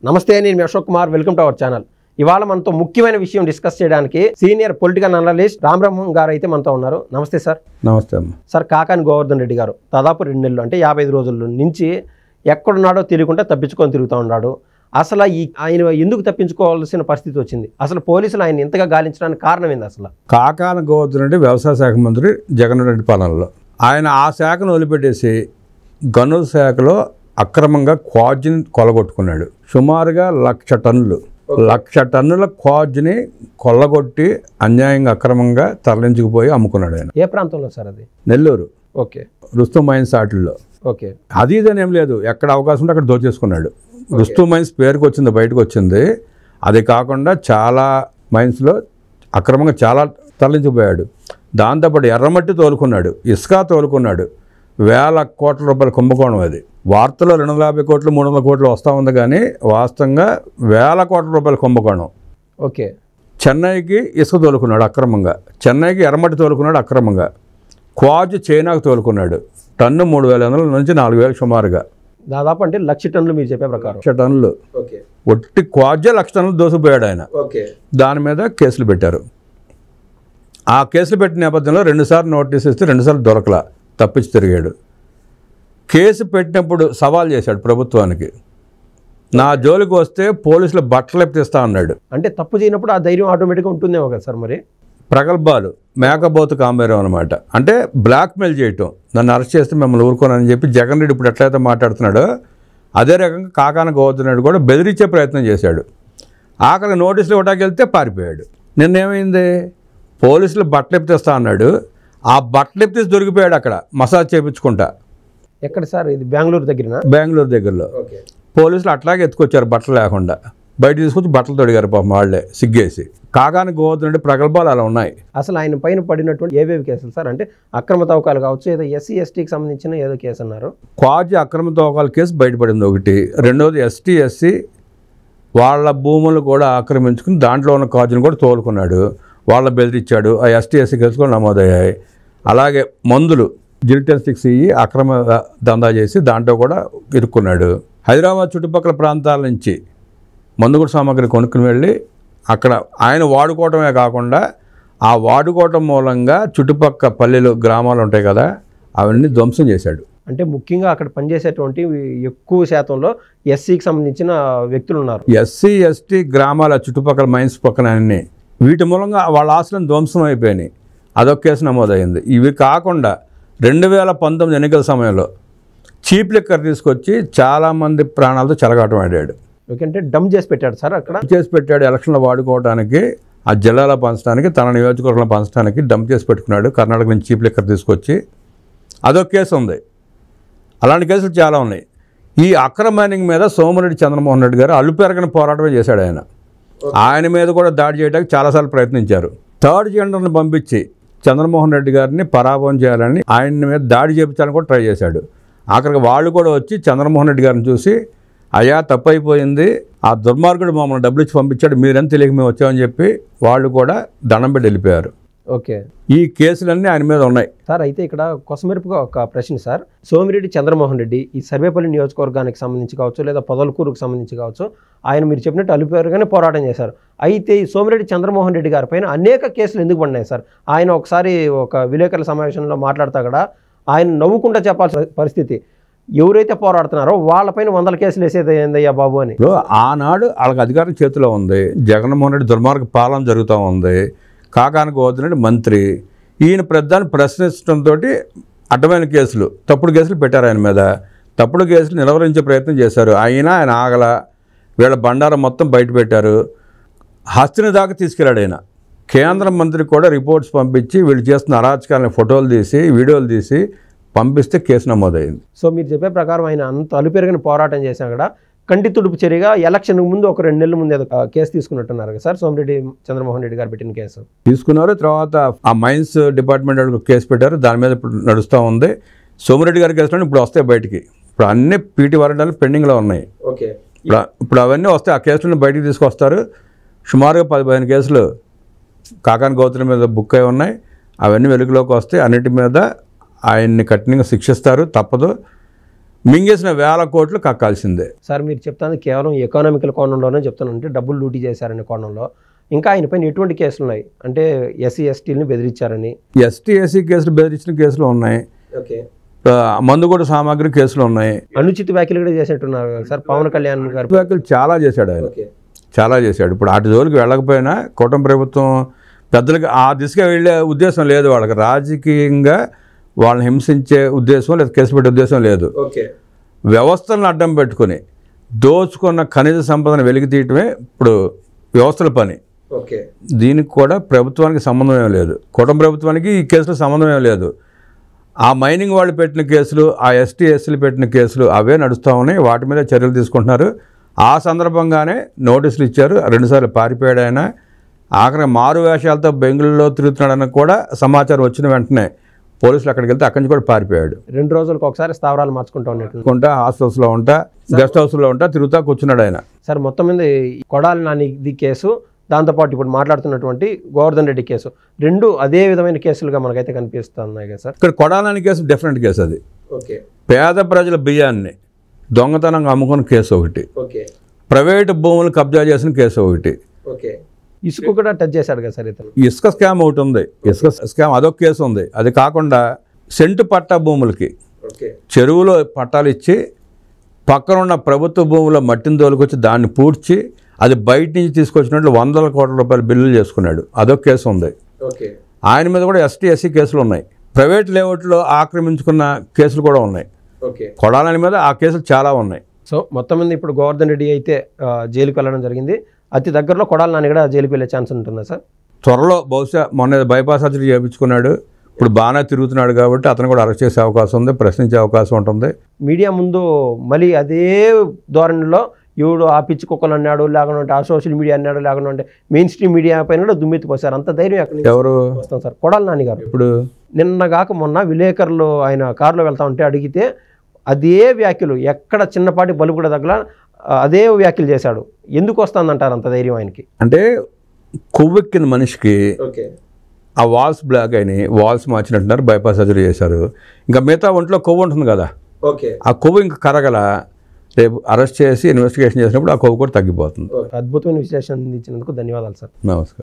నమస్తే, నేను మీ Ashok Kumar. Welcome to our channel. ఇవాళ మనతో ముఖ్యమైన విషయం డిస్కస్ చేయడానికి సీనియర్ పొలిటికల్ అనలిస్ట్ రామబ్రహ్మం గారు అయితే మనతో ఉన్నారు. నమస్తే సార్. నమస్తే అమ్మ. సార్, కాకాని గోవర్ధన్ రెడ్డి గారు దాదాపు 2 నెలలు అంటే 55 రోజుల నుంచి ఎక్కడున్నాడో తెలియకుండా తప్పించుకొని తిరుగుతూ ఉన్నాడు. అసలు ఆయన ఎందుకు తప్పించుకోవాల్సిన పరిస్థితి వచ్చింది? అసలు పోలీసులు ఆయన ఇంతగా గాలించడానికి కారణం ఏంది? అసలు కాకాని గోవర్ధన్ రెడ్డి వ్యవసాయ శాఖ మంత్రి జగన్ రెడ్డి పాలనలో ఆయన ఆ శాఖను వదిలిపెట్టేసి గనుల శాఖలో అక్రమంగా క్వాజ్ని కొల్లగొట్టుకున్నాడు. సుమారుగా 1,00,000 టన్నుల క్వాజ్ని కొల్లగొట్టి అన్యాయంగా అక్రమంగా తరలించుకుపోయి అమ్ముకున్నాడు ఆయన. ఏ ప్రాంతంలో సార్ అది? నెల్లూరు. ఓకే. రుస్తు మైన్స్ ఆటల్లో. ఓకే. అది ఇదని ఏం లేదు, ఎక్కడ అవకాశం ఉంటే అక్కడ దోచేసుకున్నాడు. రుస్తు మైన్స్ పేరుకు వచ్చింది, బయటకు వచ్చింది. అది కాకుండా చాలా మైన్స్లో అక్రమంగా చాలా తరలించిపోయాడు. దాంతోపాటు ఎర్రమట్టి తోలుకున్నాడు, ఇసుక తోలుకున్నాడు. వేల కోట్ల రూపాయల కుంభకోణం అది. వార్తలో 250 కోట్లు 300 కోట్లు వస్తూ ఉంది, కానీ వాస్తవంగా వేల కోట్ల రూపాయల కుంభకోణం. ఓకే. చెన్నైకి ఇసుక తోలుకున్నాడు అక్రమంగా, చెన్నైకి ఎర్రమట్టి తోలుకున్నాడు అక్రమంగా. క్వాజ్ చైనాకు తోలుకున్నాడు. టన్ను 3,500 నుంచి 4,000 సుమారుగా. దాదాపు అంటే 1,00,000 టన్నులు మీరు చెప్పే ప్రకారం. 1,00,000 టన్నులు. ఓకే. ఒట్టి క్వాజే 1,00,000 టన్నులు దోసిపోయాడు ఆయన. ఓకే. దాని మీద కేసులు పెట్టారు. ఆ కేసులు పెట్టిన నేపథ్యంలో 2 సార్లు నోటీస్ ఇస్తే 2 సార్లు దొరకలా, తప్పించి తిరిగాడు. కేసు పెట్టినప్పుడు సవాల్ చేశాడు ప్రభుత్వానికి, నా జోలికి వస్తే పోలీసులు బట్టలు ఎత్తిస్తా అన్నాడు. అంటే తప్పు చేయనప్పుడు ఆ ధైర్యం ఆటోమేటిక్గా ఉంటుందేమో కదా సార్. మరి ప్రగల్భాలు, మేకపోతు కాంబేరం అనమాట. అంటే బ్లాక్మెయిల్ చేయటం, నన్ను అరెస్ట్ చేస్తే మిమ్మల్ని ఊరుకోనని చెప్పి జగన్ రెడ్డి ఇప్పుడు ఎట్లయితే మాట్లాడుతున్నాడో అదే రకంగా కాకాని గోవర్ధన్ రెడ్డి కూడా బెదిరించే ప్రయత్నం చేశాడు. ఆఖరికి నోటీసులు ఇవ్వడానికి వెళ్తే పారిపోయాడు. నిన్నేమైంది, పోలీసులు బట్టలు ఎత్తిస్తా అన్నాడు. ఆ బట్టలు ఎత్తిసి దొరికిపోయాడు అక్కడ మసాజ్ చేయించుకుంటా. ఎక్కడ సార్ ఇది? బెంగళూరు దగ్గర? బెంగళూరు దగ్గరలో. పోలీసులు అట్లాగే ఎత్తుకొచ్చారు బట్టలు లేకుండా, బయట తీసుకొచ్చి బట్టలు తొడిగారు పాపం వాళ్ళే సిగ్గేసి. కాకాని గోవర్ధన్ రెడ్డి ప్రగల్భాలు అలా ఉన్నాయి. అసలు ఆయన పైన పడినటువంటి ఏవేవి కేసులు సార్? అంటే అక్రమ తవ్వకాలు కావచ్చు, ఏదో ఎస్సీ ఎస్టీకి సంబంధించిన ఏదో కేసు అన్నారు. క్వాజ్ అక్రమ తవ్వకాల కేసు బయటపడింది ఒకటి. రెండవది ఎస్టీ ఎస్సీ వాళ్ళ భూములు కూడా ఆక్రమించుకుని దాంట్లో ఉన్న క్వాజ్ని కూడా తోలుకున్నాడు, వాళ్ళ బెదిరించాడు. ఆ ఎస్టీ ఎస్సీ కేసు కూడా నమోదయ్యాయి. అలాగే మందులు జిలిటన్ స్టిక్స్ ఇయ్యి అక్రమ దందా చేసి దాంట్లో కూడా ఇరుక్కున్నాడు. హైదరాబాద్ చుట్టుపక్కల ప్రాంతాల నుంచి మందుగుడు సామాగ్రి కొనుక్కుని వెళ్ళి అక్కడ ఆయన వాడుకోవటమే కాకుండా ఆ వాడుకోవటం మూలంగా చుట్టుపక్కల పల్లెలు గ్రామాలు ఉంటాయి కదా, అవన్నీ ధ్వంసం చేశాడు. అంటే ముఖ్యంగా అక్కడ పనిచేసేటువంటి ఎక్కువ శాతంలో ఎస్సీకి సంబంధించిన వ్యక్తులు ఉన్నారు. ఎస్సీ ఎస్టీ గ్రామాల చుట్టుపక్కల మైన్స్ పక్కన అన్నీ వీటి మూలంగా వాళ్ళ ఆస్తులను ధ్వంసం అయిపోయినాయి. అదొక కేసు నమోదైంది. ఇవి కాకుండా 2019 ఎన్నికల సమయంలో చీప్ లిక్కర్ తీసుకొచ్చి చాలామంది ప్రాణాలతో చెలగాటం ఆడాడు. ఎందుకంటే డమ్ చేసి పెట్టాడు సార్, అక్కడ చేసి పెట్టాడు. ఎలక్షన్లో వాడుకోవడానికి, ఆ జిల్లాలో పంచడానికి, తన నియోజకవర్గంలో పంచడానికి డమ్ చేసి పెట్టుకున్నాడు. కర్ణాటక నుంచి చీప్ లిక్కర్ తీసుకొచ్చి అదొక కేసు ఉంది. అలాంటి కేసులు చాలా ఉన్నాయి. ఈ అక్రమ మైనింగ్ మీద సోమిరెడ్డి చంద్రమోహన్ రెడ్డి గారు అలుపెరగని పోరాటమే చేశాడు. ఆయన మీద కూడా దాడి చేయడానికి చాలాసార్లు ప్రయత్నించారు. థర్డ్ జెండర్ని పంపించి చంద్రమోహన్ రెడ్డి గారిని పరాభవం చేయాలని ఆయన మీద దాడి చేయించాలని కూడా ట్రై చేశాడు. ఆఖరికి వాళ్ళు కూడా వచ్చి చంద్రమోహన్ రెడ్డి గారిని చూసి, అయ్యా తప్పు అయిపోయింది, ఆ దుర్మార్గుడు మమ్మల్ని డబ్బులు ఇచ్చి పంపించాడు, మీరెంత తెలియక మేము వచ్చామని చెప్పి వాళ్ళు కూడా దండం పెట్టి వెళ్ళిపోయారు. ఓకే. ఈ కేసులన్నీ ఆయన మీద ఉన్నాయి సార్. అయితే ఇక్కడ కొసమెరుపుగా ఒక ప్రశ్న సార్. సోమిరెడ్డి చంద్రమోహన్ రెడ్డి ఈ సర్వేపల్లి నియోజకవర్గానికి సంబంధించి కావచ్చు, లేదా పొదలకూరుకు సంబంధించి కావచ్చు, ఆయన మీరు చెప్పినట్టు అలుపేరుగానే పోరాటం చేశారు. అయితే ఈ సోమిరెడ్డి చంద్రమోహన్ రెడ్డి గారి పైన అనేక కేసులు ఎందుకు పడినాయి సార్? ఆయన ఒకసారి ఒక విలేకరుల సమావేశంలో మాట్లాడతా కూడా ఆయన నవ్వుకుంటా చెప్పాల్సిన పరిస్థితి. ఎవరైతే పోరాడుతున్నారో వాళ్ళపైన 100 కేసులు వేసేది ఏందయ్యా బాబు అని. ఆనాడు వాళ్ళకి అధికారం చేతిలో ఉంది. జగన్మోహన్ రెడ్డి దుర్మార్గ పాలన జరుగుతూ ఉంది. కాకాని గోవర్ధన్ రెడ్డి మంత్రి. ఈయన ప్రధాని ప్రశ్నించడంతో అడ్డమైన కేసులు, తప్పుడు కేసులు పెట్టారు ఆయన మీద. తప్పుడు కేసులు నిలవరించే ప్రయత్నం చేశారు. ఆయన ఆగల. వీళ్ళ బండారం మొత్తం బయట పెట్టారు. హస్తిని దాకా తీసుకెళ్ళాడు ఆయన. కేంద్ర మంత్రికి కూడా రిపోర్ట్స్ పంపించి వీళ్ళు చేస్తున్న అరాచకాలని ఫోటోలు తీసి వీడియోలు తీసి పంపిస్తే కేసు నమోదైంది. సో మీరు చెప్పే ప్రకారం ఆయన అంత అలుపెరగని పోరాటం చేసినా కూడా కంటి తుడుపు చర్యగా ఎలక్షన్కి ముందు ఒక 2 నెలల ముందు కేసు తీసుకున్నట్టున్నారు కదా సార్, సోమిరెడ్డి చంద్రమోహన్ రెడ్డి గారు పెట్టిన కేసు తీసుకున్నారు. తర్వాత ఆ మైన్స్ డిపార్ట్మెంట్ కేసు పెట్టారు, దాని మీద ఇప్పుడు నడుస్తూ ఉంది. సోమిరెడ్డి గారి కేసులో ఇప్పుడు వస్తాయి బయటికి. ఇప్పుడు అన్నీ పీటీ వరండాలు పెండింగ్లో ఉన్నాయి. ఓకే. ఇప్పుడు అవన్నీ వస్తాయి, ఆ కేసులను బయటికి తీసుకొస్తారు. సుమారుగా 15 కేసులు కాకాని గోవర్ధన్ మీద బుక్ అయి ఉన్నాయి. అవన్నీ వెలుగులోకి వస్తాయి. అన్నిటి మీద ఆయన్ని కఠినంగా శిక్షిస్తారు, తప్పదు. మింగేసిన 1000 కోట్లు కక్కాల్సిందే. సార్ మీరు చెప్తాను కేవలం ఎకానామికల్ కోణంలోనే చెప్తానంటే డబ్బులు లూటీ చేశారనే కోణంలో ఇంకా ఆయన పైన ఎటువంటి కేసులు ఉన్నాయి అంటే ఎస్సీ ఎస్టీలని బెదిరించారని, ఎస్టీ ఎస్సీ కేసులు బెదిరించిన కేసులు ఉన్నాయి, ఓకే మందుగోడు సామాగ్రి కేసులు ఉన్నాయి, అనుచిత వ్యాఖ్యలు కూడా చేసినట్టున్నారు సార్ పవన్ కళ్యాణ్ గారు. వ్యాఖ్యలు చాలా చేశాడు ఆయన, ఓకే చాలా చేశాడు. ఇప్పుడు అటు జోలికి వెళ్ళకపోయినా కూటమి ప్రభుత్వం పెద్దలకి ఆ దిశగా వెళ్ళే ఉద్దేశం లేదు, వాళ్ళకి రాజకీయంగా వాళ్ళని హింసించే ఉద్దేశం లేదా కేసు పెట్టే ఉద్దేశం లేదు. ఓకే వ్యవస్థలను అడ్డం పెట్టుకుని దోచుకున్న ఖనిజ సంపదను వెలికి తీయటమే ఇప్పుడు వ్యవస్థల పని. ఓకే దీనికి కూడా ప్రభుత్వానికి సంబంధం ఏం లేదు, కూటమి ప్రభుత్వానికి ఈ కేసులో సంబంధం ఏం లేదు. ఆ మైనింగ్ వాళ్ళు పెట్టిన కేసులు, ఆ ఎస్టీ ఎస్సీలు పెట్టిన కేసులు అవే నడుస్తూ ఉన్నాయి, వాటి మీద చర్యలు తీసుకుంటున్నారు. ఆ సందర్భంగానే నోటీసులు ఇచ్చారు. 2 సార్లు పారిపోయాడు ఆయన. ఆఖరి మారు వేషాలతో బెంగళూరులో తిరుగుతున్నాడని కూడా సమాచారం వచ్చిన వెంటనే పోలీసులు అక్కడికి వెళ్తే అక్కడి నుంచి కూడా పారిపోయాడు. 2 రోజులకు ఒకసారి స్థావరాలు మార్చుకుంటూ ఉన్నట్టు హాస్టల్స్లో ఉంటా, గెస్ట్ హౌస్లో ఉంటా, తిరుగుతా కూర్చున్నాడు ఆయన. సార్ మొత్తం మీద కొడాలి నానిది కేసు, దాంతోపాటు ఇప్పుడు మాట్లాడుతున్నటువంటి గోవర్ధన్ రెడ్డి కేసు, 2 అదే విధమైన కేసులుగా మనకైతే కనిపిస్తున్నాయి కదా సార్. ఇక్కడ కొడాలని కేసు డిఫరెంట్ కేసు. అది ఓకే పేద ప్రజల బియ్యాన్ని దొంగతనంగా అమ్ముకున్న కేసు ఒకటి, ఓకే ప్రైవేటు భూములు కబ్జా చేసిన కేసు ఒకటి, ఓకే ఇసుక కూడా టచ్ చేశాడు కదా సార్ ఇతను. ఇసుక స్కామ్ ఒకటి ఉంది, ఇసుక స్కామ్ అదొక కేసు ఉంది. అది కాకుండా సెంటు పట్టా భూములకి ఓకే చెరువులో పట్టాలు ఇచ్చి పక్కనున్న ప్రభుత్వ భూముల మట్టిని తోలుకొచ్చి దాన్ని పూడ్చి అది బయట నుంచి తీసుకొచ్చినట్లు 100 కోట్ల రూపాయల బిల్లులు చేసుకున్నాడు, అదొక కేసు ఉంది. ఓకే ఆయన మీద కూడా ఎస్టీ ఎస్సీ కేసులు ఉన్నాయి. ప్రైవేట్ లేఅవుట్లో ఆక్రమించుకున్న కేసులు కూడా ఉన్నాయి. ఓకే కొడాలని మీద ఆ కేసులు చాలా ఉన్నాయి. సో మొత్తం మీద ఇప్పుడు గోవర్ధన్ రెడ్డి అయితే జైలుకి వెళ్ళడం జరిగింది. అతి దగ్గరలో కొడాలి నాని కూడా జైలుకి వెళ్ళే ఛాన్స్ ఉంటుందా సార్? త్వరలో బహుశా మొన్న బైపాస్ సర్జరీ చేయించుకున్నాడు, ఇప్పుడు బాగానే తిరుగుతున్నాడు కాబట్టి అతను కూడా అరెస్ట్ చేసే అవకాశం ఉంది, ప్రశ్నించే అవకాశం ఉంటుంది. మీడియా ముందు మళ్ళీ అదే ధోరణిలో ఎవడు ఆ పిచ్చి కుక్కలు అన్నాడు, లేకుండా ఆ సోషల్ మీడియా అన్నాడు, లేకుండా మెయిన్ స్ట్రీమ్ మీడియా పైన కూడా దుమ్మెత్తిపోసారు. అంత ధైర్యం ఎక్కడి నుంచి ఎవరు వస్తాం సార్? కొడాలి నాని గారు ఇప్పుడు నిన్నగాక మొన్న విలేకరులు ఆయన కారులో వెళ్తా ఉంటే అడిగితే అదే వ్యాఖ్యలు, ఎక్కడ చిన్నపాటి బలుపు కూడా తగ్గల అదే వ్యాఖ్యలు చేశాడు. ఎందుకు వస్తుందంటారు అంత ధైర్యం ఆయనకి? అంటే కొవ్వెక్కిన మనిషికి ఓకే ఆ వాల్స్ బ్లాక్ అయినాయి, వాల్స్ మార్చినట్టున్నారు, బైపాస్ సర్జరీ చేశారు. ఇంకా మిగతా ఒంట్లో కొవ్వు ఉంటుంది కదా, ఓకే ఆ కొవ్వు ఇంకా కరగల. రేపు అరెస్ట్ చేసి ఇన్వెస్టిగేషన్ చేసినప్పుడు ఆ కొవ్వు కూడా తగ్గిపోతుంది. అద్భుతమైన విశ్లేషణ అందించినందుకు ధన్యవాదాలు సార్. నమస్కారం.